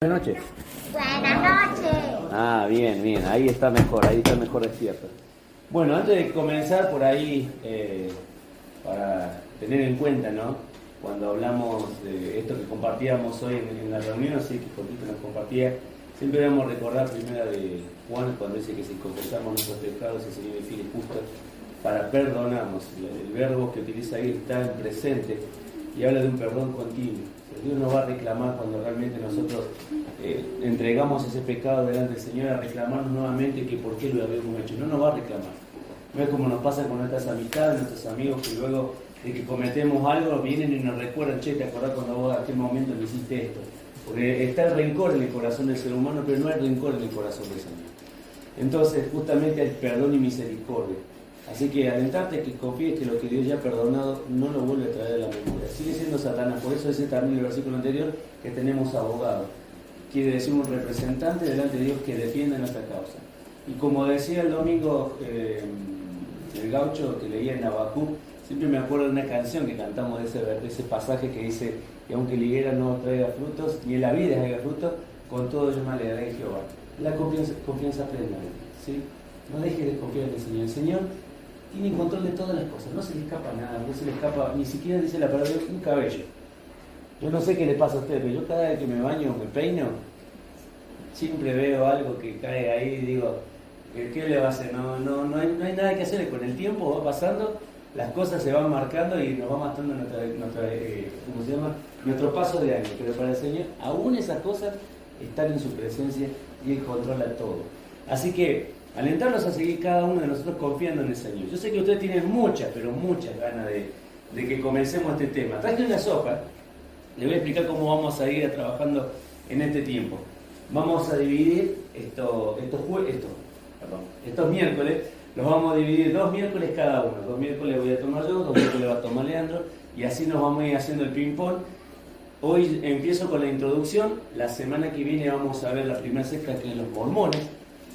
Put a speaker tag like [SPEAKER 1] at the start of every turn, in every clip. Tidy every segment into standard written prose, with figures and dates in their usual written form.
[SPEAKER 1] Buenas noches.
[SPEAKER 2] Buenas noches.
[SPEAKER 1] Bien, ahí está mejor, es cierto. Bueno, antes de comenzar por ahí, para tener en cuenta, ¿no? Cuando hablamos de esto que compartíamos hoy en la reunión, así que Jorgito nos compartía, siempre debemos recordar primera de Juan, cuando dice que si confesamos nuestros pecados, el Señor es fiel y justo para perdonarnos. El verbo que utiliza ahí está en presente y habla de un perdón continuo. Dios nos va a reclamar cuando realmente nosotros entregamos ese pecado delante del Señor, a reclamarnos nuevamente que por qué lo habíamos hecho. No nos va a reclamar. No es como nos pasa con nuestras amistades, nuestros amigos, que luego de que cometemos algo vienen y nos recuerdan: che, ¿te acordás cuando vos a aquel momento le hiciste esto? Porque está el rencor en el corazón del ser humano, pero no hay rencor en el corazón del Señor. Entonces, justamente hay perdón y misericordia. Así que alentarte que confíes que lo que Dios ya ha perdonado no lo vuelve a traer a la memoria. Sigue siendo Satanás. Por eso dice también el versículo anterior que tenemos abogado. Quiere decir un representante delante de Dios que defienda nuestra causa. Y como decía el domingo el gaucho que leía en Habacuc, siempre me acuerdo de una canción que cantamos de ese pasaje que dice que aunque la higuera no traiga frutos, ni en la vida haya frutos, con todo yo me alegraré en Jehová. La confianza plena, ¿sí? No dejes de confiar en el Señor. El Señor tiene control de todas las cosas, no se le escapa nada, no se le escapa, ni siquiera dice la palabra de Dios, un cabello. Yo no sé qué le pasa a usted, pero yo cada vez que me baño, me peino, siempre veo algo que cae ahí y digo, ¿qué le va a hacer? No hay nada que hacer. Con el tiempo va pasando, las cosas se van marcando y nos va matando nuestro paso de año. Pero para el Señor, aún esas cosas están en su presencia y Él controla todo. Así que alentarlos a seguir cada uno de nosotros confiando en el Señor. Yo sé que ustedes tienen muchas ganas de que comencemos este tema. Traje una sopa, les voy a explicar cómo vamos a ir trabajando en este tiempo. Vamos a dividir estos miércoles, los vamos a dividir 2 miércoles cada uno. 2 miércoles voy a tomar yo, 2 miércoles va a tomar Leandro, y así nos vamos a ir haciendo el ping-pong. Hoy empiezo con la introducción, la semana que viene vamos a ver la primera secta, que es los mormones.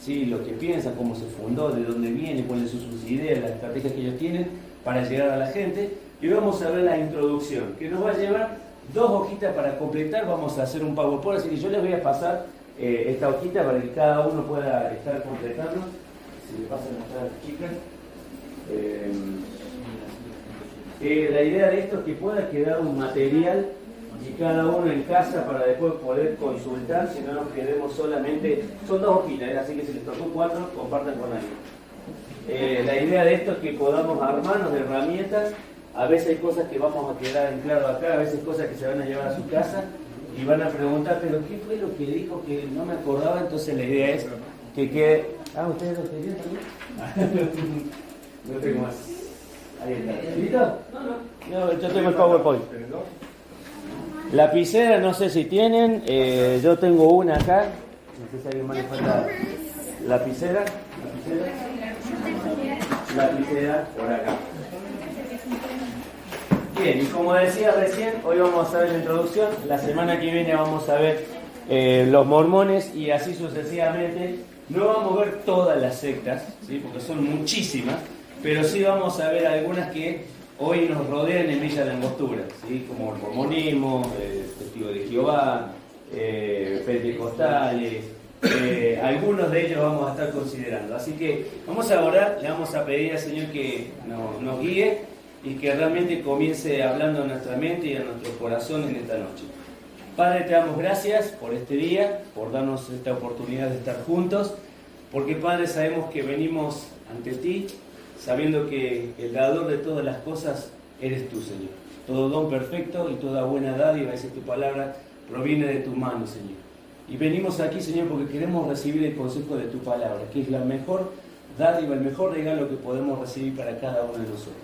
[SPEAKER 1] Sí, lo que piensan, cómo se fundó, de dónde viene, cuáles son sus ideas, las estrategias que ellos tienen para llegar a la gente. Y vamos a ver la introducción, que nos va a llevar 2 hojitas para completar. Vamos a hacer un PowerPoint, así que yo les voy a pasar esta hojita para que cada uno pueda estar completando. Si le pasan a estas chicas. La idea de esto es que pueda quedar un material y cada uno en casa para después poder consultar, si no nos quedemos solamente, son 2 hojitas, así que si les tocó 4, compartan con alguien. La idea de esto es que podamos armarnos de herramientas. A veces hay cosas que vamos a quedar en claro acá, a veces cosas que se van a llevar a su casa y van a preguntar, pero ¿qué fue lo que dijo que no me acordaba? Entonces la idea es que quede... ¿ustedes lo querían también? No tengo más. Ahí está. ¿Listo? No, yo tengo el PowerPoint. Lapicera, no sé si tienen, yo tengo una acá, no sé si alguien más le falta lapicera por acá. Bien, y como decía recién, hoy vamos a ver la introducción, la semana que viene vamos a ver los mormones y así sucesivamente. No vamos a ver todas las sectas, ¿sí? Porque son muchísimas, pero sí vamos a ver algunas que hoy nos rodean en Villa de Angostura, ¿sí? Como el mormonismo, Testigo de Jehová, pentecostales, algunos de ellos vamos a estar considerando. Así que vamos a orar, le vamos a pedir al Señor que nos guíe y que realmente comience hablando a nuestra mente y a nuestro corazón en esta noche. Padre, te damos gracias por este día, por darnos esta oportunidad de estar juntos, porque Padre, sabemos que venimos ante ti, sabiendo que el dador de todas las cosas eres tú, Señor. Todo don perfecto y toda buena dádiva, dice tu palabra, proviene de tu mano, Señor. Y venimos aquí, Señor, porque queremos recibir el consejo de tu palabra, que es la mejor dádiva, el mejor regalo que podemos recibir para cada uno de nosotros.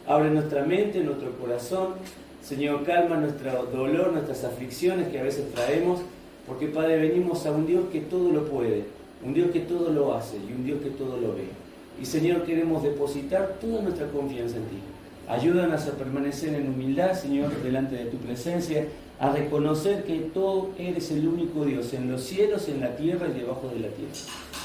[SPEAKER 1] Abre nuestra mente, nuestro corazón, Señor, calma nuestro dolor, nuestras aflicciones que a veces traemos, porque, Padre, venimos a un Dios que todo lo puede, un Dios que todo lo hace y un Dios que todo lo ve. Y, Señor, queremos depositar toda nuestra confianza en ti. Ayúdanos a permanecer en humildad, Señor, delante de tu presencia, a reconocer que tú eres el único Dios en los cielos, en la tierra y debajo de la tierra.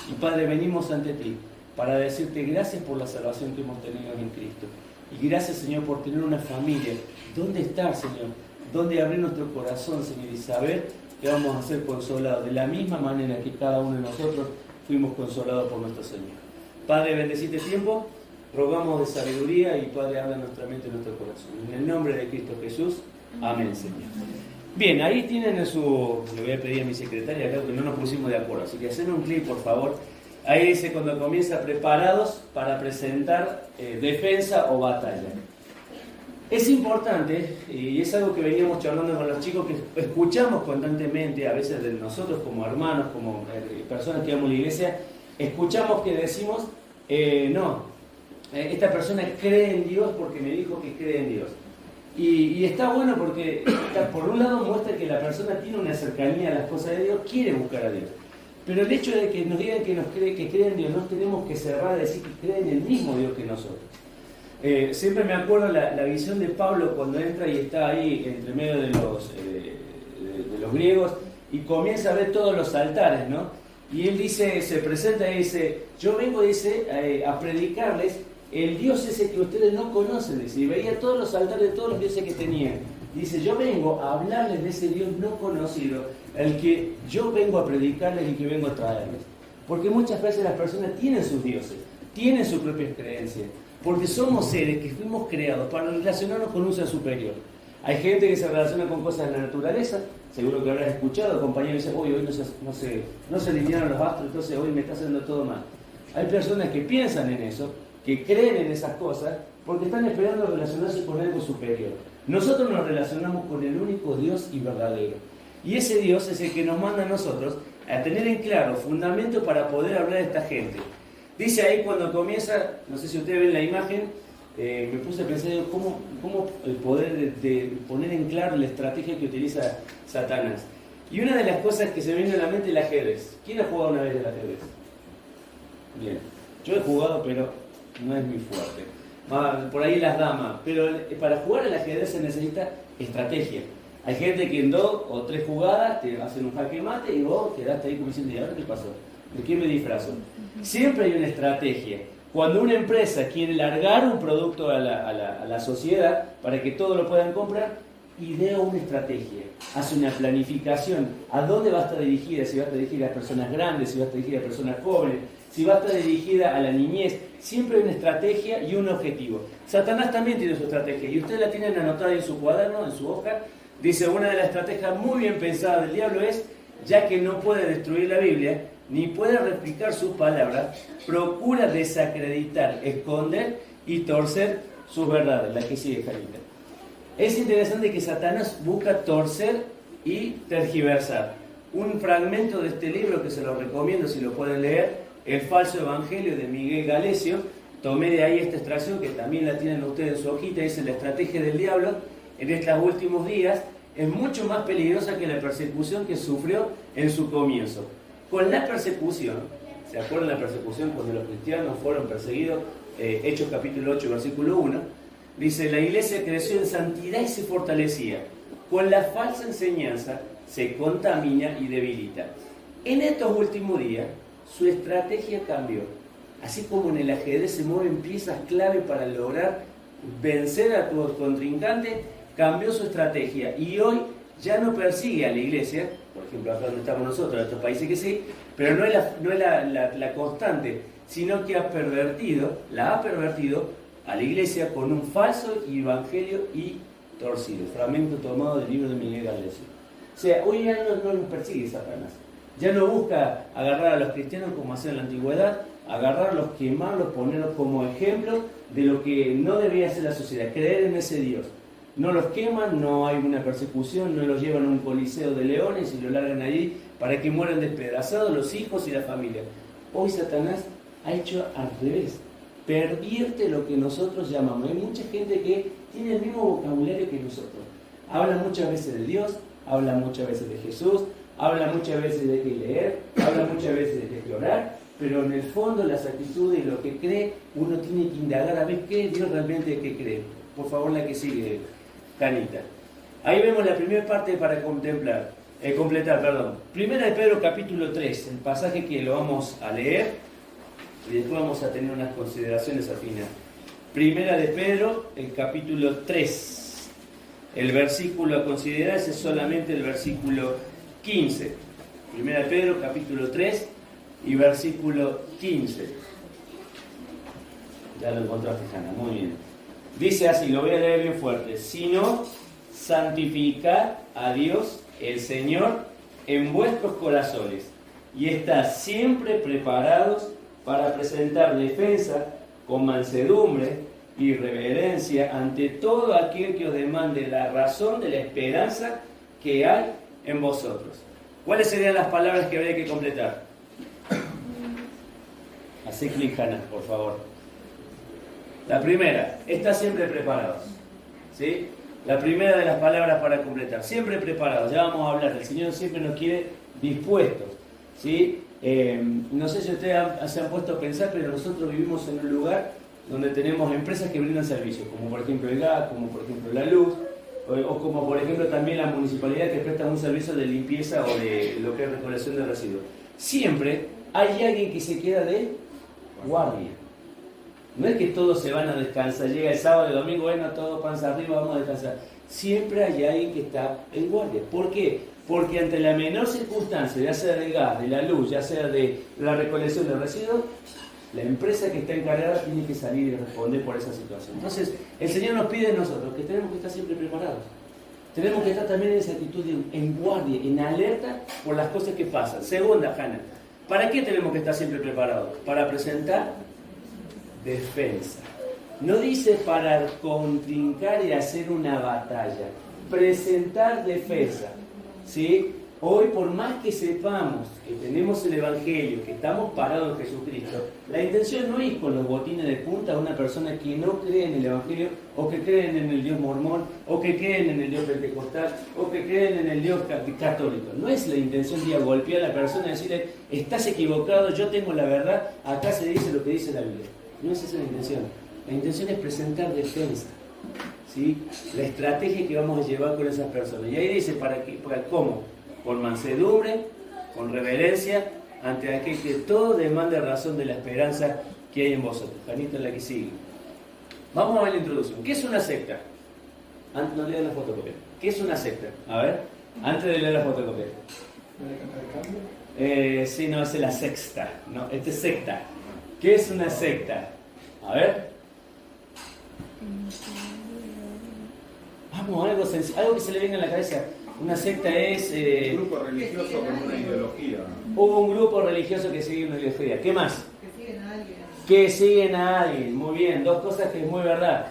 [SPEAKER 1] Y, Padre, venimos ante ti para decirte gracias por la salvación que hemos tenido en Cristo. Y gracias, Señor, por tener una familia. ¿Dónde estar, Señor? ¿Dónde abrir nuestro corazón, Señor? Y saber que vamos a ser consolados de la misma manera que cada uno de nosotros fuimos consolados por nuestro Señor. Padre, bendecid este tiempo, rogamos de sabiduría y Padre, habla nuestra mente y nuestro corazón. En el nombre de Cristo Jesús, amén, Señor. Bien, ahí tienen en su... Le voy a pedir a mi secretaria, creo que no nos pusimos de acuerdo, así que hacen un clic, por favor. Ahí dice cuando comienza preparados para presentar defensa o batalla. Es importante, y es algo que veníamos charlando con los chicos, que escuchamos constantemente, a veces de nosotros como hermanos, como personas que vamos a la iglesia, escuchamos que decimos, esta persona cree en Dios porque me dijo que cree en Dios. Y está bueno porque, por un lado, muestra que la persona tiene una cercanía a las cosas de Dios, quiere buscar a Dios. Pero el hecho de que nos digan que creen en Dios, no tenemos que cerrar a decir que creen en el mismo Dios que nosotros. Siempre me acuerdo la visión de Pablo cuando entra y está ahí entre medio de los griegos y comienza a ver todos los altares, ¿no? Y él dice, se presenta y dice, yo vengo, dice, a predicarles el Dios ese que ustedes no conocen, dice, y veía todos los altares de todos los dioses que tenían. Dice, yo vengo a hablarles de ese Dios no conocido, el que yo vengo a predicarles y que vengo a traerles. Porque muchas veces las personas tienen sus dioses, tienen sus propias creencias, porque somos seres que fuimos creados para relacionarnos con un ser superior. Hay gente que se relaciona con cosas de la naturaleza, seguro que habrás escuchado, compañeros dicen, hoy no se alinearon los astros, entonces hoy me está haciendo todo mal. Hay personas que piensan en eso, que creen en esas cosas, porque están esperando relacionarse con algo superior. Nosotros nos relacionamos con el único Dios y verdadero. Y ese Dios es el que nos manda a nosotros a tener en claro fundamento para poder hablar a esta gente. Dice ahí cuando comienza, no sé si ustedes ven la imagen, me puse a pensar cómo el poder de poner en claro la estrategia que utiliza Satanás. Y una de las cosas que se viene a la mente es el ajedrez. ¿Quién ha jugado una vez el ajedrez? Bien, yo he jugado, pero no es muy fuerte. Por ahí las damas, pero para jugar al ajedrez se necesita estrategia. Hay gente que en 2 o 3 jugadas te hacen un jaque mate y vos quedaste ahí como diciendo, ¿y ahora qué pasó? ¿De qué me disfrazo? Siempre hay una estrategia. Cuando una empresa quiere largar un producto a la sociedad para que todos lo puedan comprar, idea una estrategia, hace una planificación. ¿A dónde va a estar dirigida? Si va a estar dirigida a personas grandes, si va a estar dirigida a personas jóvenes, si va a estar dirigida a la niñez. Siempre hay una estrategia y un objetivo. Satanás también tiene su estrategia y ustedes la tienen anotada en su cuaderno, en su hoja. Dice, una de las estrategias muy bien pensadas del diablo es, ya que no puede destruir la Biblia, ni puede replicar sus palabras, procura desacreditar, esconder y torcer sus verdades, la que sigue Janita. Es interesante que Satanás busca torcer y tergiversar. Un fragmento de este libro que se lo recomiendo si lo pueden leer, El falso evangelio de Miguel Galesio. Tomé de ahí esta extracción que también la tienen ustedes en su hojita, dice la estrategia del diablo en estos últimos días es mucho más peligrosa que la persecución que sufrió en su comienzo. Con la persecución, ¿se acuerdan la persecución cuando los cristianos fueron perseguidos? Hechos capítulo 8, versículo 1. Dice, la iglesia creció en santidad y se fortalecía. Con la falsa enseñanza se contamina y debilita. En estos últimos días, su estrategia cambió. Así como en el ajedrez se mueven piezas clave para lograr vencer a tu contrincante, cambió su estrategia y hoy ya no persigue a la iglesia, por ejemplo acá donde estamos nosotros, en estos países que sí, pero no es la constante, sino que la ha pervertido a la iglesia con un falso evangelio y torcido. Fragmento tomado del libro de Miguel Galesio. O sea, hoy ya no nos persigue Satanás. Ya no busca agarrar a los cristianos como hacía en la antigüedad, agarrarlos, quemarlos, ponerlos como ejemplo de lo que no debería hacer la sociedad, creer en ese Dios. No los queman, no hay una persecución, no los llevan a un coliseo de leones y los largan allí para que mueran despedazados los hijos y la familia. Hoy Satanás ha hecho al revés, pervierte lo que nosotros llamamos. Hay mucha gente que tiene el mismo vocabulario que nosotros. Habla muchas veces de Dios, habla muchas veces de Jesús, habla muchas veces de que leer, habla muchas veces de que orar, pero en el fondo las actitudes y lo que cree, uno tiene que indagar a ver qué es Dios realmente que cree. Por favor, la que sigue, Janita. Ahí vemos la primera parte para completar. Primera de Pedro capítulo 3, el pasaje que lo vamos a leer y después vamos a tener unas consideraciones al final. Primera de Pedro, el capítulo 3. El versículo a considerarse es solamente el versículo 15. Primera de Pedro, capítulo 3 y versículo 15. Ya lo encontraste, Hanna, muy bien. Dice así, lo voy a leer bien fuerte. Sino santificad a Dios, el Señor, en vuestros corazones, y estad siempre preparados para presentar defensa con mansedumbre y reverencia ante todo aquel que os demande la razón de la esperanza que hay en vosotros. ¿Cuáles serían las palabras que habría que completar? Hacé clic, Hanna, por favor. La primera, está siempre preparados. ¿Sí? La primera de las palabras para completar, siempre preparados. Ya vamos a hablar, el Señor siempre nos quiere dispuestos. ¿Sí? No sé si ustedes se han puesto a pensar, pero nosotros vivimos en un lugar donde tenemos empresas que brindan servicios, como por ejemplo el gas, como por ejemplo la luz, o como por ejemplo también la municipalidad que presta un servicio de limpieza o de lo que es recolección de residuos. Siempre hay alguien que se queda de guardia. No es que todos se van a descansar, llega el sábado y el domingo, bueno, todos panza arriba, vamos a descansar. Siempre hay alguien que está en guardia. ¿Por qué? Porque ante la menor circunstancia, ya sea del gas, de la luz, ya sea de la recolección de residuos, la empresa que está encargada tiene que salir y responder por esa situación. Entonces, el Señor nos pide a nosotros que tenemos que estar siempre preparados. Tenemos que estar también en esa actitud en guardia, en alerta por las cosas que pasan. Segunda, Hanna, ¿para qué tenemos que estar siempre preparados? Para presentar defensa. No dice para contrincar y hacer una batalla. Presentar defensa. ¿Sí? Hoy, por más que sepamos que tenemos el Evangelio, que estamos parados en Jesucristo, la intención no es con los botines de punta a una persona que no cree en el Evangelio, o que creen en el Dios mormón, o que creen en el Dios pentecostal, o que creen en el Dios católico. No es la intención de golpear a la persona y decirle, estás equivocado, yo tengo la verdad, acá se dice lo que dice la Biblia. No es esa la intención. La intención es presentar defensa. ¿Sí? La estrategia que vamos a llevar con esas personas. Y ahí dice, ¿para qué? ¿Para cómo? Con mansedumbre, con reverencia, ante aquel que todo demanda razón de la esperanza que hay en vosotros. Janita es la que sigue. Vamos a ver la introducción. ¿Qué es una secta? Antes no lean la fotocopia. ¿Qué es una secta? A ver, antes de leer la fotocopia. Sí, no, es la sexta. No, este es secta. ¿Qué es una secta? A ver. Vamos, algo que se le venga a la cabeza. Una secta es...
[SPEAKER 3] un grupo religioso con una ideología.
[SPEAKER 1] Un grupo religioso que sigue una ideología. ¿Qué más?
[SPEAKER 4] Que siguen a alguien.
[SPEAKER 1] Que siguen a alguien. Muy bien, dos cosas que es muy verdad.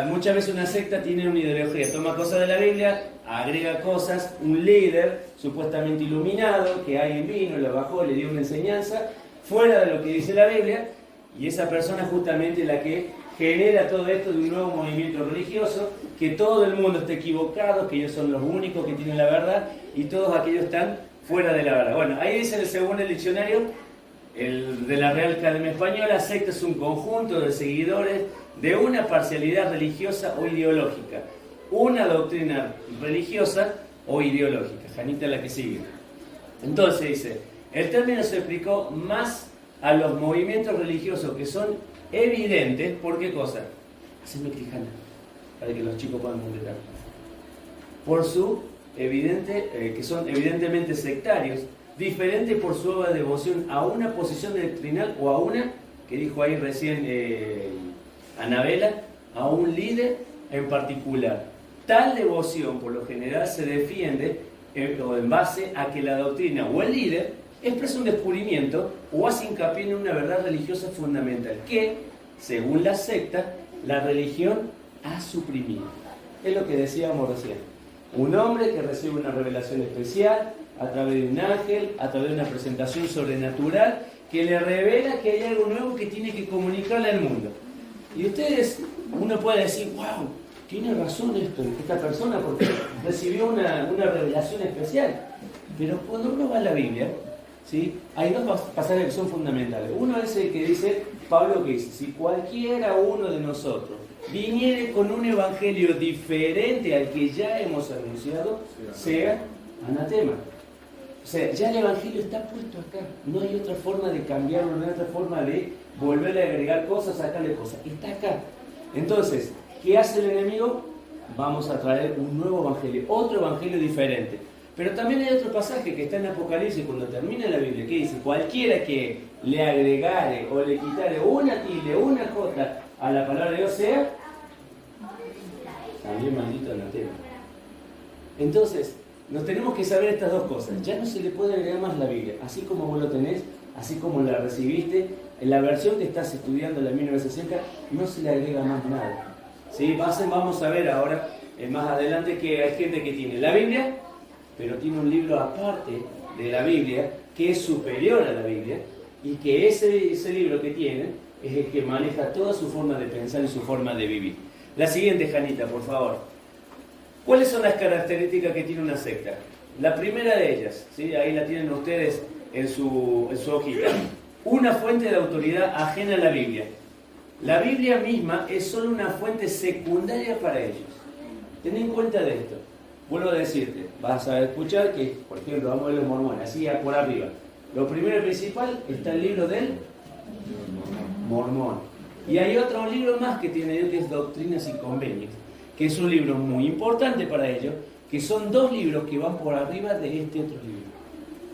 [SPEAKER 1] Muchas veces una secta tiene una ideología. Toma cosas de la Biblia, agrega cosas, un líder supuestamente iluminado, que alguien vino, lo bajó, le dio una enseñanza, fuera de lo que dice la Biblia, y esa persona justamente es la que genera todo esto de un nuevo movimiento religioso, que todo el mundo está equivocado, que ellos son los únicos que tienen la verdad, y todos aquellos están fuera de la verdad. Bueno, ahí dice según el diccionario de la Real Academia Española, secta es un conjunto de seguidores de una parcialidad religiosa o ideológica, una doctrina religiosa o ideológica. Janita es la que sigue. Entonces dice, el término se aplicó más a los movimientos religiosos que son evidentes. ¿Por qué cosa? Haceme clic, Hanna, para que los chicos puedan completar. Por su evidente, que son evidentemente sectarios, diferentes por su devoción a una posición doctrinal o a una, que dijo ahí recién Anabela, a un líder en particular. Tal devoción por lo general se defiende en base a que la doctrina o el líder expresa un descubrimiento o hace hincapié en una verdad religiosa fundamental que, según la secta, la religión ha suprimido. Es lo que decíamos recién. Un hombre que recibe una revelación especial a través de un ángel, a través de una presentación sobrenatural, que le revela que hay algo nuevo que tiene que comunicarle al mundo. Y uno puede decir, wow, tiene razón esta persona porque recibió una revelación especial. Pero cuando uno va a la Biblia, ¿sí? Hay dos pasajes que son fundamentales. Uno es el que dice, Pablo que dice, si cualquiera uno de nosotros viniere con un evangelio diferente al que ya hemos anunciado, sea anatema. O sea, ya el evangelio está puesto acá. No hay otra forma de cambiarlo, no hay otra forma de volverle a agregar cosas, sacarle cosas. Está acá. Entonces, ¿qué hace el enemigo? Vamos a traer un nuevo evangelio, otro evangelio diferente. Pero también hay otro pasaje que está en Apocalipsis cuando termina la Biblia, que dice, cualquiera que le agregare o le quitare una tilde o una jota a la palabra de Dios sea también maldito anatema. Entonces, nos tenemos que saber estas dos cosas. Ya no se le puede agregar más la Biblia, así como vos lo tenés, así como la recibiste. En la versión que estás estudiando, la 1960, no se le agrega más nada. ¿Sí? Vamos a ver ahora, más adelante, que hay gente que tiene la Biblia, pero tiene un libro aparte de la Biblia, que es superior a la Biblia, y que ese libro que tiene es el que maneja toda su forma de pensar y su forma de vivir. La siguiente, Janita, por favor. ¿Cuáles son las características que tiene una secta? La primera de ellas, ¿sí? Ahí la tienen ustedes en su hojita. Una fuente de autoridad ajena a la Biblia. La Biblia misma es solo una fuente secundaria para ellos. Ten en cuenta de esto. Vuelvo a decirte, vas a escuchar que, por ejemplo, vamos a ver los mormones, así por arriba. Lo primero y principal está el libro del Mormón. Y hay otro libro más que tiene ellos, que es Doctrinas y Convenios, que es un libro muy importante para ellos, que son dos libros que van por arriba de este otro libro.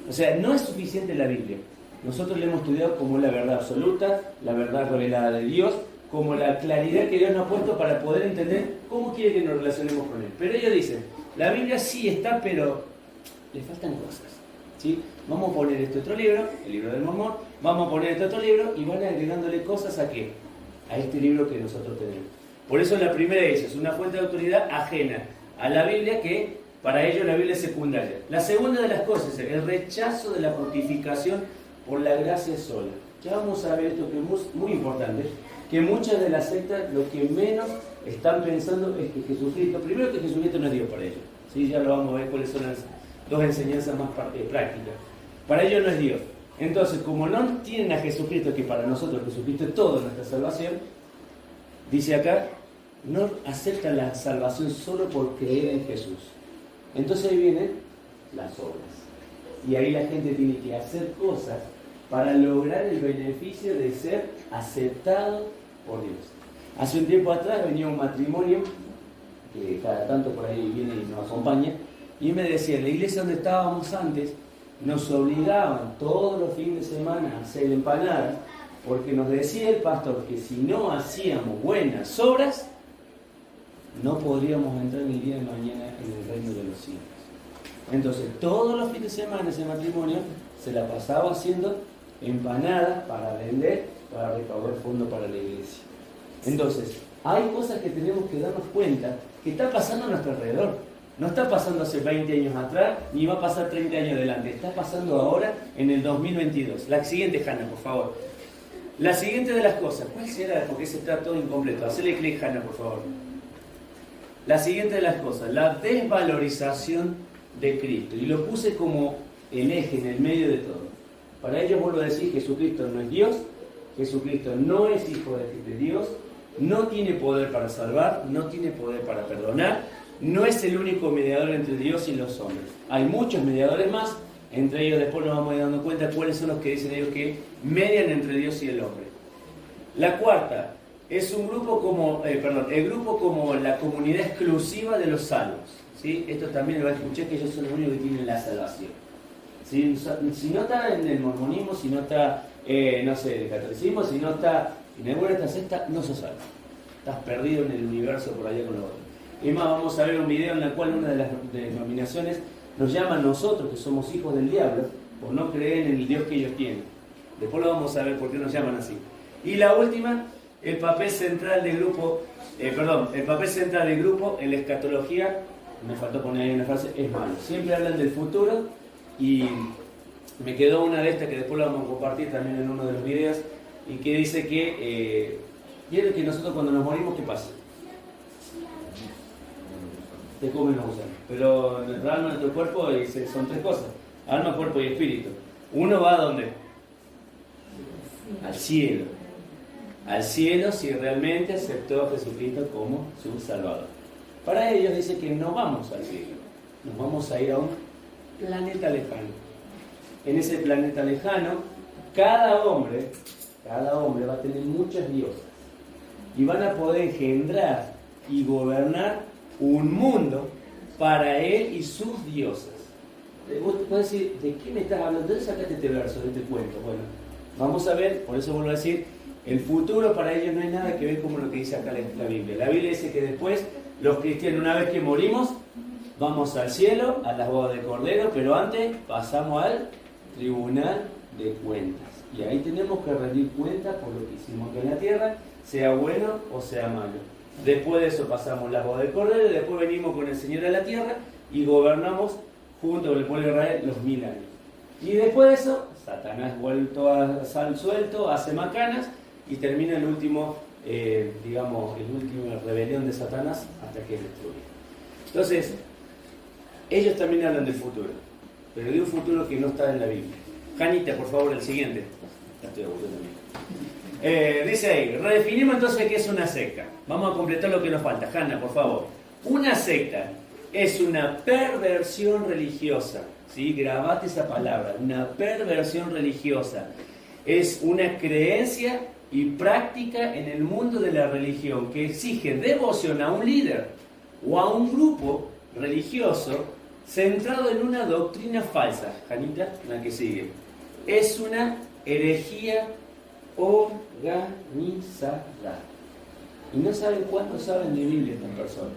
[SPEAKER 1] O sea, no es suficiente la Biblia. Nosotros le hemos estudiado como la verdad absoluta, la verdad revelada de Dios, como la claridad que Dios nos ha puesto para poder entender cómo quiere que nos relacionemos con Él. Pero ellos dicen, la Biblia sí está, pero le faltan cosas. ¿Sí? Vamos a poner este otro libro, el libro del Mormón, vamos a poner este otro libro y van agregándole cosas ¿a qué? A este libro que nosotros tenemos. Por eso la primera es una fuente de autoridad ajena a la Biblia, que para ellos la Biblia es secundaria. La segunda de las cosas es el rechazo de la justificación por la gracia sola. Ya vamos a ver esto que es muy importante, que muchas de las sectas lo que menos están pensando es que Jesucristo, primero que Jesucristo no es Dios para ellos. ¿Sí? Ya lo vamos a ver cuáles son las dos enseñanzas más prácticas. Para ellos no es Dios. Entonces, como no tienen a Jesucristo, que para nosotros Jesucristo es toda nuestra salvación, dice acá, no aceptan la salvación solo por creer en Jesús. Entonces ahí vienen las obras. Y ahí la gente tiene que hacer cosas para lograr el beneficio de ser aceptado por Dios. Hace un tiempo atrás venía un matrimonio, que cada tanto por ahí viene y nos acompaña, y me decía, en la iglesia donde estábamos antes, nos obligaban todos los fines de semana a hacer empanadas, porque nos decía el pastor que si no hacíamos buenas obras, no podríamos entrar el día de mañana en el reino de los cielos. Entonces, todos los fines de semana ese matrimonio se la pasaba haciendo empanadas para vender, para recaudar fondos para la iglesia. Entonces, hay cosas que tenemos que darnos cuenta que está pasando a nuestro alrededor. No está pasando hace 20 años atrás, ni va a pasar 30 años adelante. Está pasando ahora en el 2022. La siguiente, Hanna, por favor. La siguiente de las cosas. ¿Cuál será? Porque ese está todo incompleto. Hacele clic, Hanna, por favor. La siguiente de las cosas. La desvalorización de Cristo. Y lo puse como el eje, en el medio de todo. Para ellos vuelvo a decir, Jesucristo no es Dios. Jesucristo no es hijo de Dios. No tiene poder para salvar. No tiene poder para perdonar. No es el único mediador entre Dios y los hombres. Hay muchos mediadores más, entre ellos después nos vamos a ir dando cuenta cuáles son los que dicen ellos que median entre Dios y el hombre. La cuarta es un grupo como, el grupo como la comunidad exclusiva de los salvos. ¿Sí? Esto también lo escuché, que ellos son los únicos que tienen la salvación. ¿Sí? Si no está en el mormonismo, si no está, no sé, en el catolicismo, si no está en alguna de estas sectas, no sos salvo. Estás perdido en el universo por allá con los otros. Y más, vamos a ver un video en el cual una de las denominaciones nos llama a nosotros, que somos hijos del diablo, por no creer en el Dios que ellos tienen. Después lo vamos a ver por qué nos llaman así. Y la última, el papel central del grupo, el papel central del grupo en la escatología, me faltó poner ahí una frase, es malo. Siempre hablan del futuro y me quedó una de estas que después la vamos a compartir también en uno de los videos, y que dice que quiere que nosotros cuando nos morimos, ¿qué pasa? Te comen los gusanos. Pero nuestra alma, nuestro cuerpo son tres cosas: alma, cuerpo y espíritu. Uno va a ¿dónde? Al cielo. Al cielo si realmente aceptó a Jesucristo como su Salvador. Para ellos dice que no vamos al cielo, nos vamos a ir a un planeta lejano. En ese planeta lejano, cada hombre va a tener muchas diosas y van a poder engendrar y gobernar un mundo para él y sus diosas. Vos podés decir, ¿de qué me estás hablando? ¿De dónde sacaste este verso, de este cuento? Bueno, vamos a ver, por eso vuelvo a decir, el futuro para ellos no hay nada que ver como lo que dice acá la Biblia. La Biblia dice que después, los cristianos, una vez que morimos, vamos al cielo, a las bodas de Cordero, pero antes pasamos al tribunal de cuentas. Y ahí tenemos que rendir cuentas por lo que hicimos aquí en la tierra, sea bueno o sea malo. Después de eso pasamos las bodas de Cordero, y después venimos con el Señor a la tierra y gobernamos junto con el pueblo de Israel los 1000 años. Y después de eso, Satanás vuelto a sal suelto, hace macanas y termina el último, digamos, el último rebelión de Satanás hasta que es destruido. Entonces, ellos también hablan del futuro, pero de un futuro que no está en la Biblia. Janita, por favor, el siguiente. Ya estoy aburrido también. Dice ahí, redefinimos entonces qué es una secta. Vamos a completar lo que nos falta. Hanna, por favor. Una secta es una perversión religiosa. ¿Sí? Grabate esa palabra. Una perversión religiosa. Es una creencia y práctica en el mundo de la religión que exige devoción a un líder o a un grupo religioso centrado en una doctrina falsa. Janita, la que sigue. Es una herejía organizada. Y no saben cuánto saben de Biblia estas personas.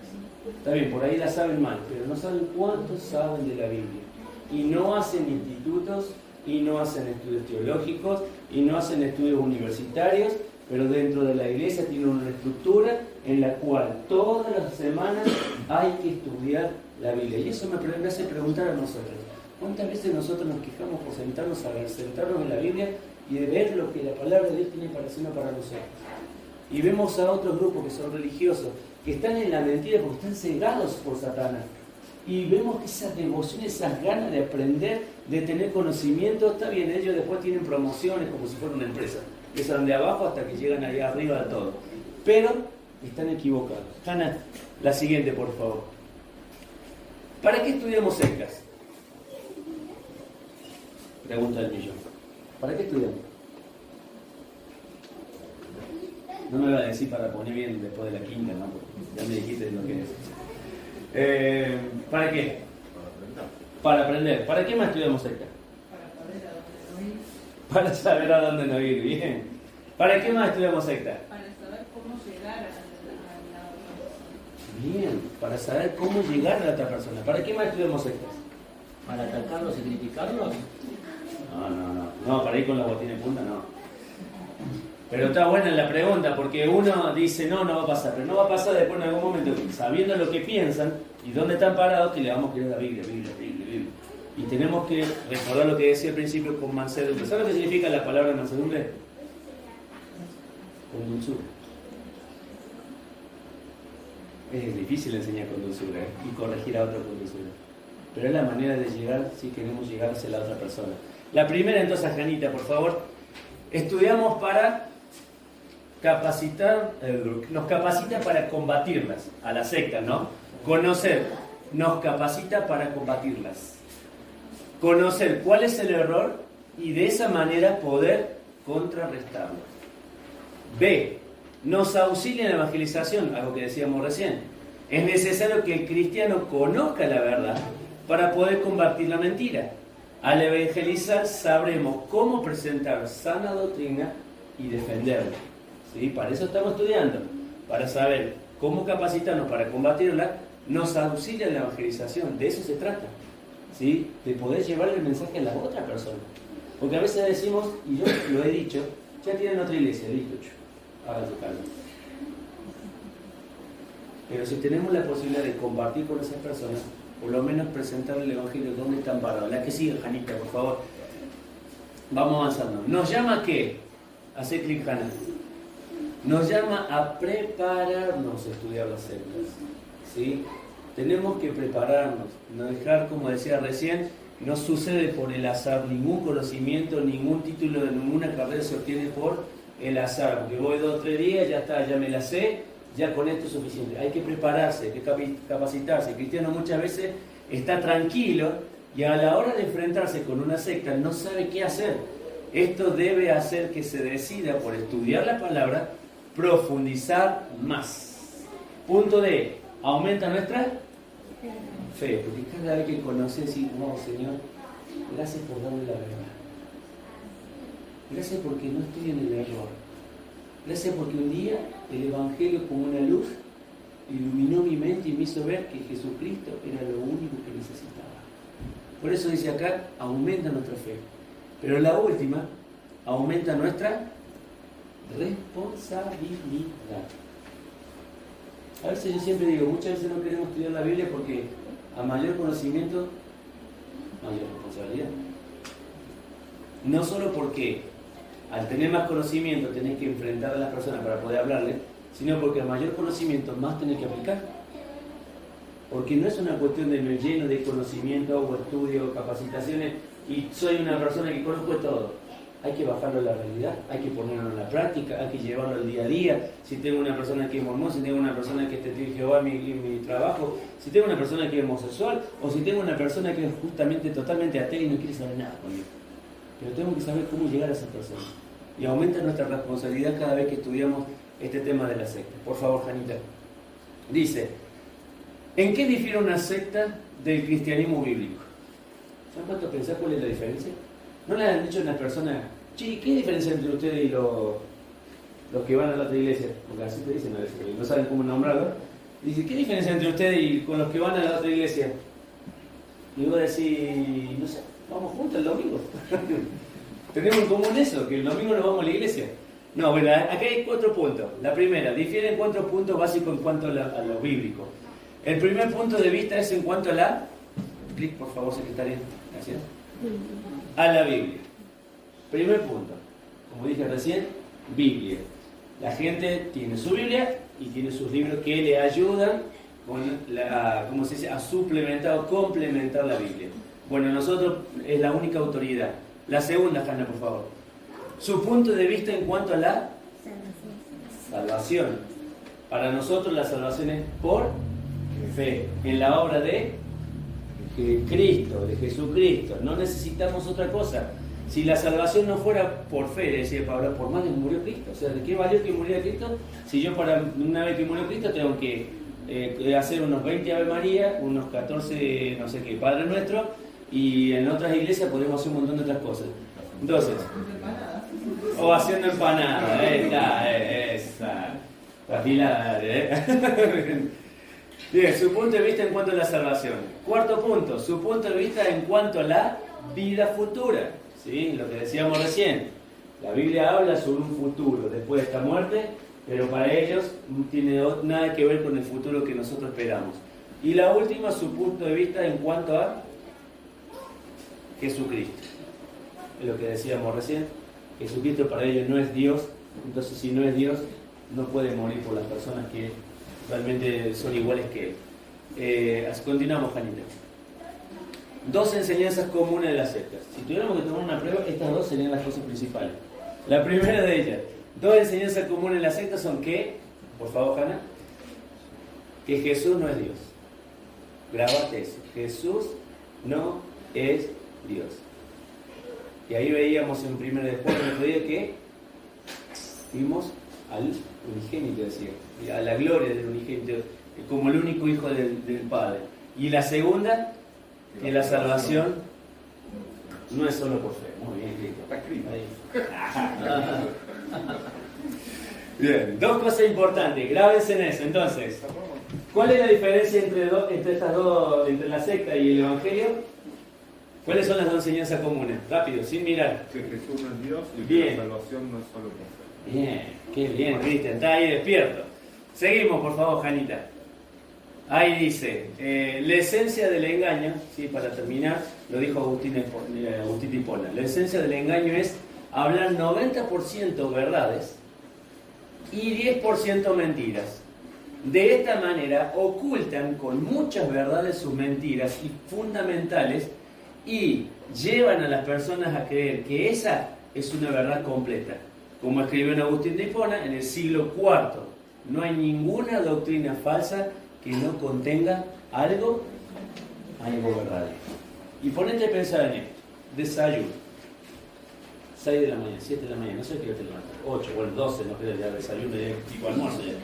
[SPEAKER 1] Está bien, por ahí la saben mal, pero no saben cuánto saben de la Biblia. Y no hacen institutos, y no hacen estudios teológicos, y no hacen estudios universitarios, pero dentro de la iglesia tienen una estructura en la cual todas las semanas hay que estudiar la Biblia. Y eso me hace preguntar a nosotros. ¿Cuántas veces nosotros nos quejamos por sentarnos en la Biblia y de ver lo que la palabra de Dios tiene para decirnos para nosotros? Y vemos a otros grupos que son religiosos, que están en la mentira porque están cegados por Satanás. Y vemos que esa devoción, esas ganas de aprender, de tener conocimiento, está bien, ellos después tienen promociones como si fuera una empresa. Empiezan de abajo hasta que llegan allá arriba de todo. Pero están equivocados. Hanna, la siguiente, por favor. ¿Para qué estudiamos sectas? Pregunta del millón. ¿Para qué estudiamos? No me va a decir para poner bien después de la quinta, ¿no? Porque ya me dijiste lo que es. ¿Para qué? Para aprender. ¿Para qué más estudiamos sectas? Para saber a dónde no ir. Bien. ¿Para qué más estudiamos sectas?
[SPEAKER 4] Para saber cómo llegar a la otra persona.
[SPEAKER 1] Bien. Para saber cómo llegar a la otra persona. ¿Para qué más estudiamos sectas?
[SPEAKER 5] ¿Para atacarlos y criticarlos?
[SPEAKER 1] No, para ir con los botines de punta, no. Pero está buena la pregunta, porque uno dice, no va a pasar, pero no va a pasar después en algún momento, sabiendo lo que piensan y dónde están parados, que le vamos a querer la Biblia. Y tenemos que recordar lo que decía al principio con mansedumbre. ¿Sabes lo que significa la palabra mansedumbre? Con dulzura. Es difícil enseñar con dulzura, y corregir a otro con dulzura. Pero es la manera de llegar, si queremos llegar hacia la otra persona. La primera, entonces, Janita, por favor. Estudiamos para capacitar, nos capacita para combatirlas, a las sectas, ¿no? Conocer, nos capacita para combatirlas. Conocer cuál es el error y de esa manera poder contrarrestarlo. B, nos auxilia en la evangelización, algo que decíamos recién. Es necesario que el cristiano conozca la verdad para poder combatir la mentira. Al evangelizar sabremos cómo presentar sana doctrina y defenderla. ¿Sí? Para eso estamos estudiando, para saber cómo capacitarnos para combatirla. Nos auxilia en la evangelización, de eso se trata, ¿sí? De poder llevar el mensaje a la otra persona. Porque a veces decimos, y yo lo he dicho, ya tienen otra iglesia, listo, hagan su cargo. Pero si tenemos la posibilidad de compartir con esas personas, por lo menos presentar el Evangelio donde están parados. La que sigue, Janita, por favor. Vamos avanzando. ¿Nos llama a qué? Hace clic, Jana. Nos llama a prepararnos a estudiar las sectas. ¿Sí? Tenemos que prepararnos. No dejar, como decía recién, no sucede por el azar. Ningún conocimiento, ningún título de ninguna carrera se obtiene por el azar. Porque voy 2 o 3 días, ya está, ya me la sé. Ya con esto es suficiente. Hay que prepararse, hay que capacitarse. El cristiano muchas veces está tranquilo y a la hora de enfrentarse con una secta no sabe qué hacer. Esto debe hacer que se decida por estudiar la palabra, profundizar más. Punto D. Aumenta nuestra fe, porque cada vez que conoces y no, Señor, gracias por darme la verdad. Gracias porque no estoy en el error. Gracias porque un día el Evangelio como una luz iluminó mi mente y me hizo ver que Jesucristo era lo único que necesitaba. Por eso dice acá, aumenta nuestra fe. Pero la última, aumenta nuestra responsabilidad. A veces yo siempre digo, muchas veces no queremos estudiar la Biblia porque a mayor conocimiento, mayor responsabilidad. No solo porque al tener más conocimiento tenés que enfrentar a las personas para poder hablarle, sino porque a mayor conocimiento más tenés que aplicar. Porque no es una cuestión de me lleno de conocimiento o estudio o capacitaciones y soy una persona que conozco todo. Hay que bajarlo a la realidad, hay que ponerlo en la práctica, hay que llevarlo al día a día. Si tengo una persona que es mormón, si tengo una persona que es testigo de Jehová en mi trabajo, si tengo una persona que es homosexual, o si tengo una persona que es justamente totalmente atea y no quiere saber nada conmigo. Pero tenemos que saber cómo llegar a esa persona. Y aumenta nuestra responsabilidad cada vez que estudiamos este tema de la secta. Por favor, Janita. Dice, ¿en qué difiere una secta del cristianismo bíblico? ¿Se han puesto a pensar cuál es la diferencia? ¿No le han dicho a una persona, che, qué diferencia entre ustedes y los que van a la otra iglesia? Porque así te dicen a veces, no saben cómo nombrarlo. Dice, ¿qué diferencia entre ustedes y con los que van a la otra iglesia? Y vos decís, no sé, vamos juntos el domingo. Tenemos en común eso, que el domingo nos vamos a la iglesia. No, bueno, acá hay 4 puntos. La primera, difieren 4 puntos básicos en cuanto a lo bíblico. El primer punto de vista es en cuanto a la... Clic, por favor, secretaria. Gracias. A la Biblia. Primer punto. Como dije recién, Biblia. La gente tiene su Biblia y tiene sus libros que le ayudan con ¿cómo se dice? A suplementar o complementar la Biblia. Bueno, nosotros es la única autoridad. La segunda, Hanna, por favor. Su punto de vista en cuanto a la salvación. Para nosotros la salvación es por fe, en la obra de Cristo, de Jesucristo. No necesitamos otra cosa. Si la salvación no fuera por fe, decía Pablo, por más que murió Cristo. O sea, ¿de qué valió que muriera Cristo? Si yo para una vez que murió Cristo tengo que hacer unos 20 Ave María, unos 14, no sé qué, Padre Nuestro, y en otras iglesias podemos hacer un montón de otras cosas. Entonces, o haciendo empanada, esa, papilada, Bien, su punto de vista en cuanto a la salvación. Cuarto punto, su punto de vista en cuanto a la vida futura. ¿Sí? Lo que decíamos recién. La Biblia habla sobre un futuro después de esta muerte, pero para ellos no tiene nada que ver con el futuro que nosotros esperamos. Y la última, su punto de vista en cuanto a Jesucristo. Es lo que decíamos recién. Jesucristo para ellos no es Dios, entonces si no es Dios, no puede morir por las personas que realmente son iguales que él. Continuamos, Janita. 2 enseñanzas comunes de las sectas. Si tuviéramos que tomar una prueba, estas 2 serían las cosas principales. La primera de ellas, 2 enseñanzas comunes de las sectas son que, por favor, Hanna, que Jesús no es Dios. Grábate eso. Jesús no es Dios. Y ahí veíamos en 1 de Juan el otro día que vimos al unigénito, decía, a la gloria del unigénito, como el único hijo del Padre. Y la segunda, que la salvación no es solo por fe. Muy bien, Cristo. Está escrito. Bien, 2 cosas importantes, grábense en eso. Entonces, ¿cuál es la diferencia entre estas dos, entre la secta y el Evangelio? ¿Cuáles son las 2 enseñanzas comunes? Rápido, sin mirar.
[SPEAKER 3] Que Jesús no es Dios y
[SPEAKER 1] Bien.
[SPEAKER 3] que la salvación no es solo por fe.
[SPEAKER 1] Bien, qué bien, Cristian, está ahí despierto. Seguimos, por favor, Janita. Ahí dice, la esencia del engaño, ¿sí? Para terminar, lo dijo Agustín Hipona, la esencia del engaño es hablar 90% verdades y 10% mentiras. De esta manera ocultan con muchas verdades sus mentiras y fundamentales y llevan a las personas a creer que esa es una verdad completa. Como escribió en Agustín de Hipona en el siglo IV, no hay ninguna doctrina falsa que no contenga algo verdadero. Y ponete a pensar en esto. Desayuno. 6 de la mañana, 7 de la mañana, no sé qué hora te levantas. 8, bueno, 12, no creo ya desayuno, ya tipo almuerzo ya.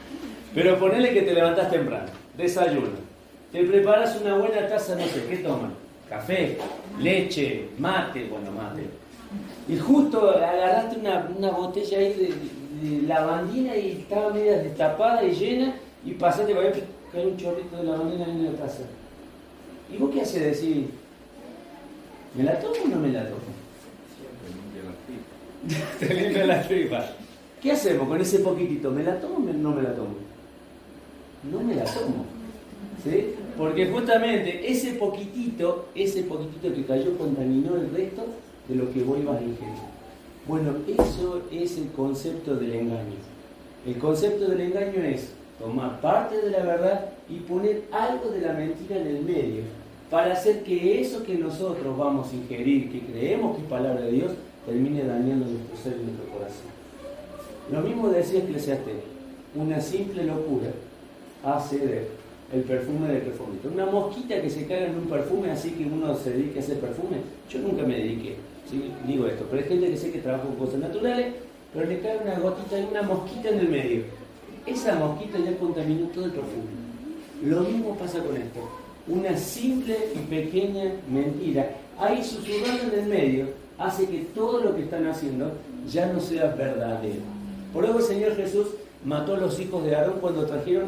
[SPEAKER 1] Pero ponele que te levantás temprano. Desayuno. te preparas una buena taza, no sé, ¿qué toman? Café, leche, mate, bueno, mate. Y justo agarraste una botella ahí de lavandina y estaba media destapada y llena, y pasaste para ahí, cae un chorrito de lavandina en la taza. ¿Y vos qué haces? Decir, ¿me la tomo o no me la tomo? Te limpia las tripas. ¿Qué hacemos con ese poquitito? ¿Me la tomo o no me la tomo? No me la tomo. ¿Sí? Porque justamente ese poquitito que cayó contaminó el resto de lo que vos ibas a ingerir. Bueno, eso es el concepto del engaño. El concepto del engaño es tomar parte de la verdad y poner algo de la mentira en el medio para hacer que eso que nosotros vamos a ingerir, que creemos que es palabra de Dios, termine dañando nuestro ser y nuestro corazón. Lo mismo decía Eclesiastés, una simple locura hace el perfume del perfumista. Una mosquita que se caga en un perfume, así que uno se dedique a hacer perfume. Yo nunca me dediqué, ¿sí? Digo esto, pero hay gente que sé que trabaja con cosas naturales, pero le cae una gotita y una mosquita en el medio. Esa mosquita ya contaminó todo el perfume. Lo mismo pasa con esto. Una simple y pequeña mentira, ahí susurrando en el medio, hace que todo lo que están haciendo ya no sea verdadero. Por eso el Señor Jesús mató a los hijos de Aarón cuando trajeron,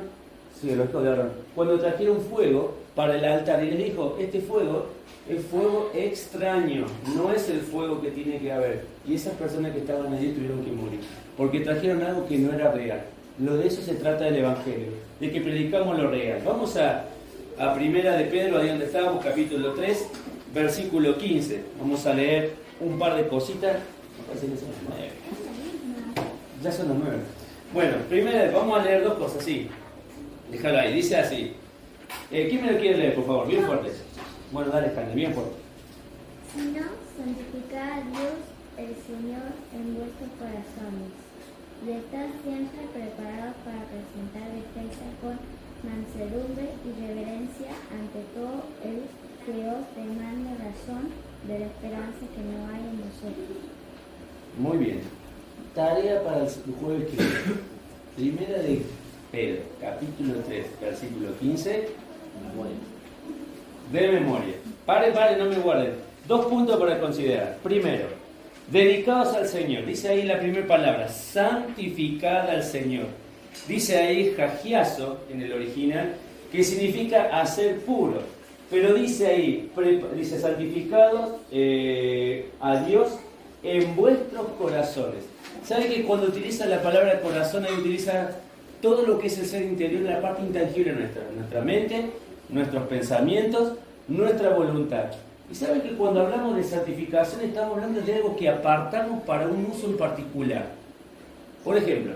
[SPEAKER 1] cuando trajeron fuego para el altar, y les dijo, este fuego es fuego extraño, no es el fuego que tiene que haber. Y esas personas que estaban allí tuvieron que morir, porque trajeron algo que no era real. Lo de eso se trata del Evangelio, de que predicamos lo real. Vamos a Primera de Pedro, ahí donde estábamos, capítulo 3, versículo 15. Vamos a leer un par de cositas. Me parece que son las 9. Ya son las 9. Bueno, primero vamos a leer dos cosas, sí. Déjalo ahí, dice así. ¿Quién me lo quiere leer, por favor? Bien fuerte. Bueno, dale, Candy, bien fuerte.
[SPEAKER 2] Si no, santificad a Dios el Señor en vuestros corazones, y estad siempre preparados para presentar defensa con mansedumbre y reverencia ante todo el que os demande razón de la esperanza que no hay en vosotros.
[SPEAKER 1] Muy bien. Tarea para el jueves que viene. Primera de Pedro, capítulo 3, versículo 15. De memoria. Pare, no me guarden. 2 puntos para considerar. Primero, dedicados al Señor. Dice ahí la primera palabra, santificada al Señor. Dice ahí jajiazo en el original, que significa hacer puro. Pero dice ahí, dice santificados a Dios en vuestros corazones. ¿Sabe que cuando utiliza la palabra corazón, ahí utiliza todo lo que es el ser interior, la parte intangible nuestra mente, nuestros pensamientos, nuestra voluntad? Y sabe que cuando hablamos de santificación estamos hablando de algo que apartamos para un uso en particular. Por ejemplo,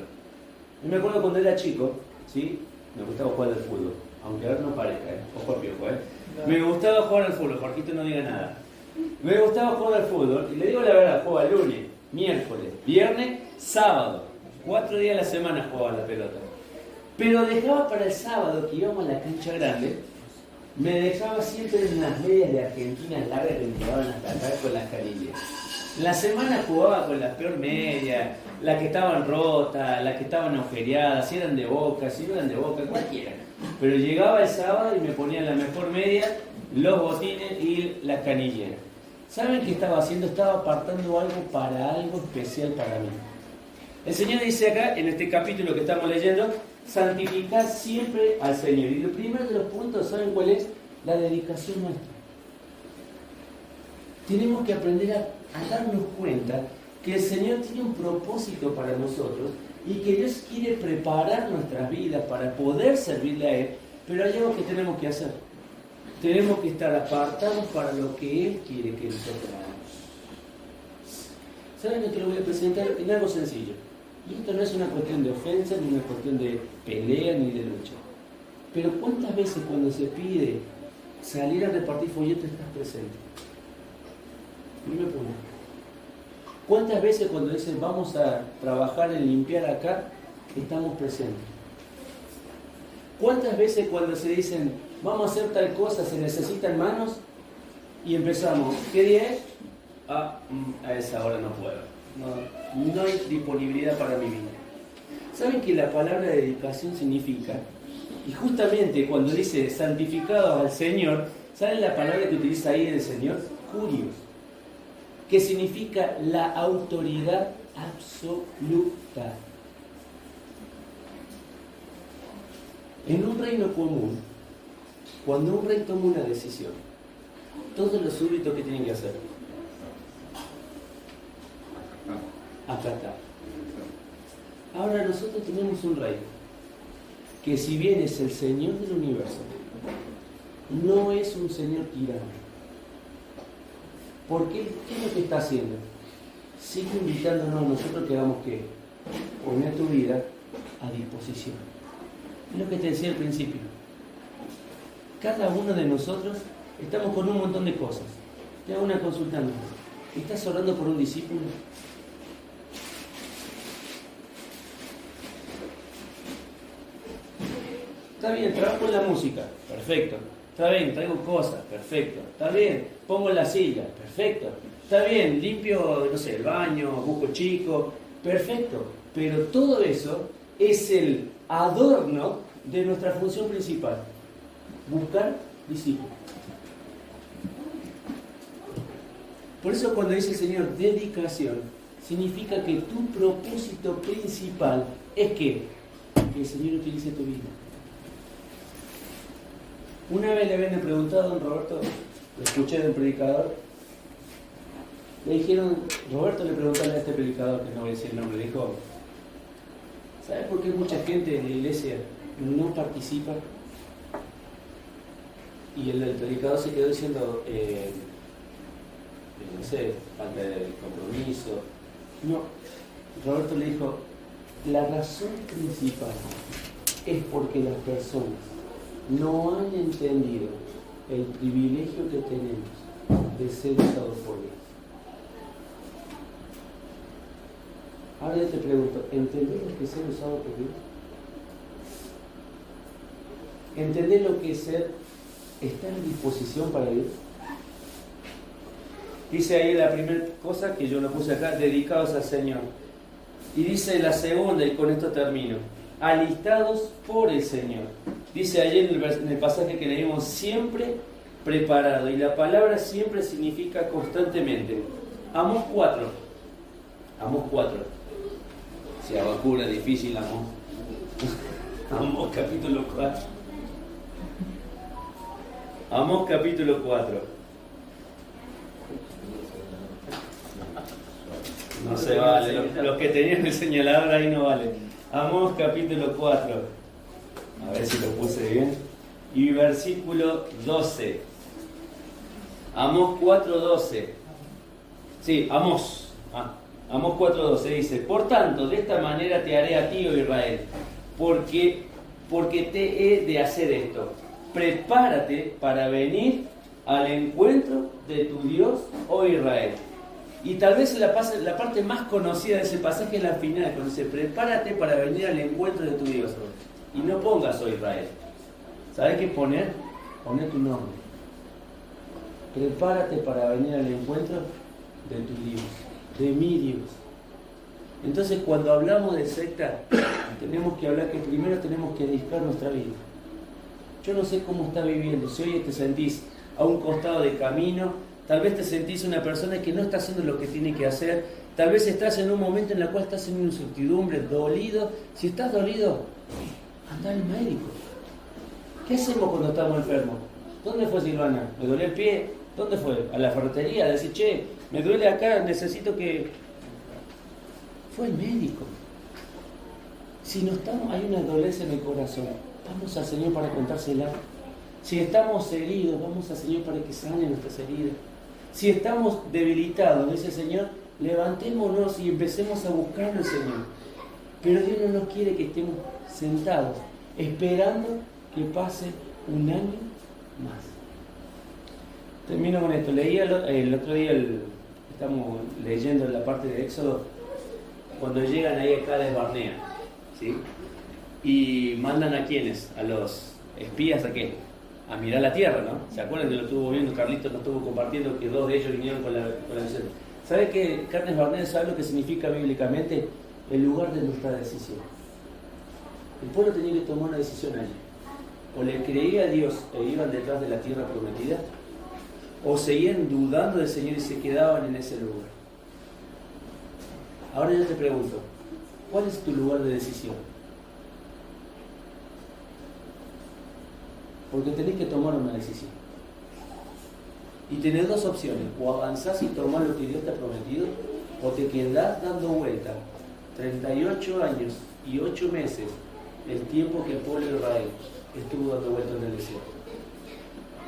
[SPEAKER 1] yo me acuerdo cuando era chico, ¿sí? Me gustaba jugar al fútbol, aunque ahora no parezca, ojo al piojo, Me gustaba jugar al fútbol, Jorgito no diga nada. Me gustaba jugar al fútbol, y le digo la verdad, jugaba lunes, miércoles, viernes, sábado. 4 días a la semana jugaba la pelota. Pero dejaba para el sábado, que íbamos a la cancha grande, me dejaba siempre en unas medias de Argentina largas que me llevaban hasta acá con las canillas. La semana jugaba con las peor medias, las que estaban rotas, las que estaban agujereadas, si eran de Boca, si no eran de Boca, cualquiera. Pero llegaba el sábado y me ponía la mejor media, los botines y las canilleras. ¿Saben qué estaba haciendo? Estaba apartando algo para algo especial para mí. El Señor dice acá, en este capítulo que estamos leyendo, santificad siempre al Señor. Y el primero de los puntos, ¿saben cuál es? La dedicación nuestra. Tenemos que aprender a darnos cuenta que el Señor tiene un propósito para nosotros y que Dios quiere preparar nuestras vidas para poder servirle a Él, pero hay algo que tenemos que hacer. Tenemos que estar apartados para lo que Él quiere que nosotros hagamos. ¿Saben que lo voy a presentar en algo sencillo? Y esto no es una cuestión de ofensa, ni una cuestión de pelea, ni de lucha. Pero ¿cuántas veces cuando se pide salir a repartir folletos estás presente? Dime por una. ¿Cuántas veces cuando dicen vamos a trabajar en limpiar acá, estamos presentes? ¿Cuántas veces cuando se dicen vamos a hacer tal cosa, se necesitan manos? Y empezamos, ¿qué día es? A esa hora no puedo. No hay disponibilidad para mi vida. ¿Saben que la palabra dedicación significa Y justamente cuando dice santificados al Señor, ¿saben la palabra que utiliza ahí el Señor? Curios, que significa la autoridad absoluta. En un reino común, cuando un rey toma una decisión, todos los súbditos que tienen que hacer, acatar. Ahora nosotros tenemos un rey que, si bien es el Señor del universo, no es un Señor tirano. ¿Por qué? ¿Qué es lo que está haciendo? Sigue invitándonos a nosotros que hagamos ¿qué? Poner tu vida a disposición. Es lo que te decía al principio. Cada uno de nosotros estamos con un montón de cosas. Te hago una consulta más. ¿Estás orando por un discípulo? Está bien, trabajo en la música, perfecto. Está bien, traigo cosas, perfecto. Está bien, pongo la silla, perfecto. Está bien, limpio, no sé, el baño, busco chico, perfecto. Pero todo eso es el adorno de nuestra función principal: buscar discípulos. Por eso cuando dice el Señor dedicación, significa que tu propósito principal es que el Señor utilice tu vida. Una vez le habían preguntado a don Roberto, lo escuché de un predicador, le dijeron, Roberto le preguntó a este predicador, que no voy a decir el nombre, le dijo, ¿sabes por qué mucha gente en la iglesia no participa? Y el predicador se quedó diciendo, no sé, falta de compromiso. No, Roberto le dijo, la razón principal es porque las personas no han entendido el privilegio que tenemos de ser usados por Dios. Ahora yo te pregunto, ¿entendés lo que es ser usado por Dios? ¿Entendés lo que es ser, estar en disposición para Dios? Dice ahí la primera cosa que yo lo puse acá, dedicados al Señor. Y dice la segunda, y con esto termino, alistados por el Señor. Dice ayer en el pasaje que leímos, siempre preparado. Y la palabra siempre significa constantemente. Amós 4. Amós 4. Si Habacuc es difícil, Amós. Amós capítulo 4. Amós capítulo 4. No se vale. Los que tenían el señalador ahí no valen. Amós capítulo 4. A ver si lo puse bien. Y versículo 12. Amós 4:12. Sí, Amós. Amós 4:12 dice: por tanto, de esta manera te haré a ti, oh Israel, porque te he de hacer esto. Prepárate para venir al encuentro de tu Dios, oh Israel. Y tal vez la parte más conocida de ese pasaje es la final, cuando dice: prepárate para venir al encuentro de tu Dios. Y no pongas, oh Israel. ¿Sabes qué poner? Poner tu nombre. Prepárate para venir al encuentro de tu Dios, de mi Dios. Entonces, cuando hablamos de secta, tenemos que hablar que primero tenemos que dedicar nuestra vida. Yo no sé cómo estás viviendo. Si hoy te sentís a un costado de camino, tal vez te sentís una persona que no está haciendo lo que tiene que hacer, tal vez estás en un momento en el cual estás en una incertidumbre, dolido. Si estás dolido, anda al médico. ¿Qué hacemos cuando estamos enfermos? ¿Dónde fue Silvana? ¿Me duele el pie? ¿Dónde fue? A la ferretería, a decir, che, me duele acá, necesito que... Fue el médico. Si no estamos, hay una dolencia en el corazón, vamos al Señor para contársela. Si estamos heridos, vamos al Señor para que sane nuestras heridas. Si estamos debilitados, dice el Señor, levantémonos y empecemos a buscar al Señor. Pero Dios no nos quiere que estemos sentados, esperando que pase un año más. Termino con esto. Leía el otro día, estamos leyendo la parte de Éxodo, cuando llegan ahí a Cades Barnea, ¿sí? Y mandan a quiénes, a los espías, ¿a qué? A mirar la tierra, ¿no? ¿Se acuerdan que lo estuvo viendo Carlitos, lo estuvo compartiendo, que dos de ellos vinieron con la visión? ¿Sabe qué? Cades Barnea, ¿sabe lo que significa bíblicamente? El lugar de nuestra decisión. El pueblo tenía que tomar una decisión allí. o le creía a Dios e iban detrás de la tierra prometida, o seguían dudando del Señor y se quedaban en ese lugar. Ahora yo te pregunto, ¿cuál es tu lugar de decisión? Porque tenés que tomar una decisión. Y tenés dos opciones: o avanzás y tomás lo que Dios te ha prometido, o te quedás dando vuelta 38 años y 8 meses, el tiempo que el pueblo de Israel estuvo dando vueltas en el desierto.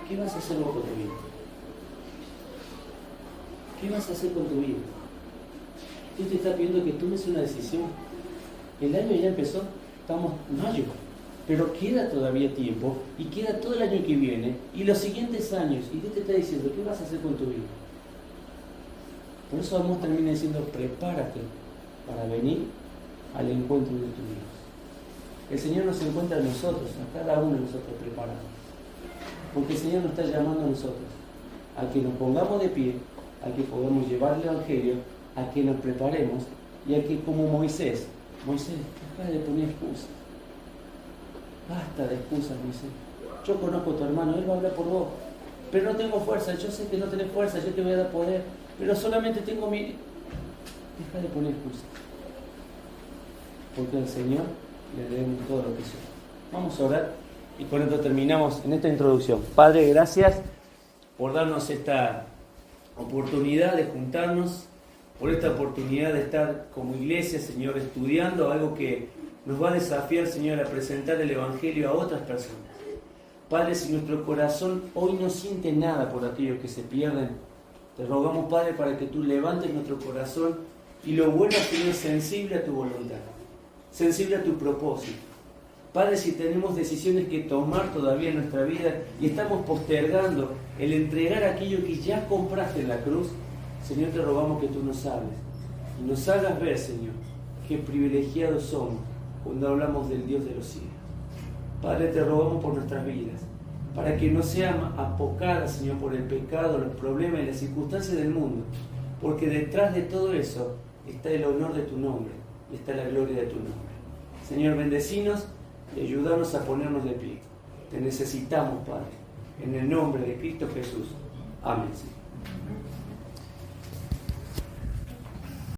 [SPEAKER 1] ¿Qué vas a hacer vos con tu vida? ¿Qué vas a hacer con tu vida? Dios te está pidiendo que tomes una decisión. El año ya empezó, estamos en mayo, pero queda todavía tiempo y queda todo el año que viene y los siguientes años. Y Dios te está diciendo, ¿qué vas a hacer con tu vida? Por eso Amós termina diciendo, prepárate para venir al encuentro de tu Dios. El Señor nos encuentra a nosotros, a cada uno de nosotros preparados. Porque el Señor nos está llamando a nosotros a que nos pongamos de pie, a que podamos llevar el Evangelio, a que nos preparemos y a que, como Moisés, deja de poner excusas. Basta de excusas, Moisés. Yo conozco a tu hermano, él va a hablar por vos, pero no tengo fuerza. Yo sé que no tenés fuerza, yo te voy a dar poder, pero solamente tengo mi... Deja de poner excusas, porque al Señor le debemos todo lo que somos. Vamos a orar y con esto terminamos en esta introducción. Padre, gracias por darnos esta oportunidad de juntarnos, por esta oportunidad de estar como iglesia, Señor, estudiando algo que nos va a desafiar, Señor, a presentar el Evangelio a otras personas. Padre, si nuestro corazón hoy no siente nada por aquellos que se pierden, te rogamos, Padre, para que tú levantes nuestro corazón y lo vuelvas, Señor, sensible a tu voluntad, sensible a tu propósito. Padre, si tenemos decisiones que tomar todavía en nuestra vida y estamos postergando el entregar aquello que ya compraste en la cruz, Señor, te rogamos que tú nos hables y nos hagas ver, Señor, qué privilegiados somos cuando hablamos del Dios de los cielos. Padre, te rogamos por nuestras vidas, para que no sean apocadas, Señor, por el pecado, los problemas y las circunstancias del mundo, porque detrás de todo eso está el honor de tu nombre y está la gloria de tu nombre. Señor, bendecinos y ayúdanos a ponernos de pie. Te necesitamos, Padre, en el nombre de Cristo Jesús. Amén, Señor.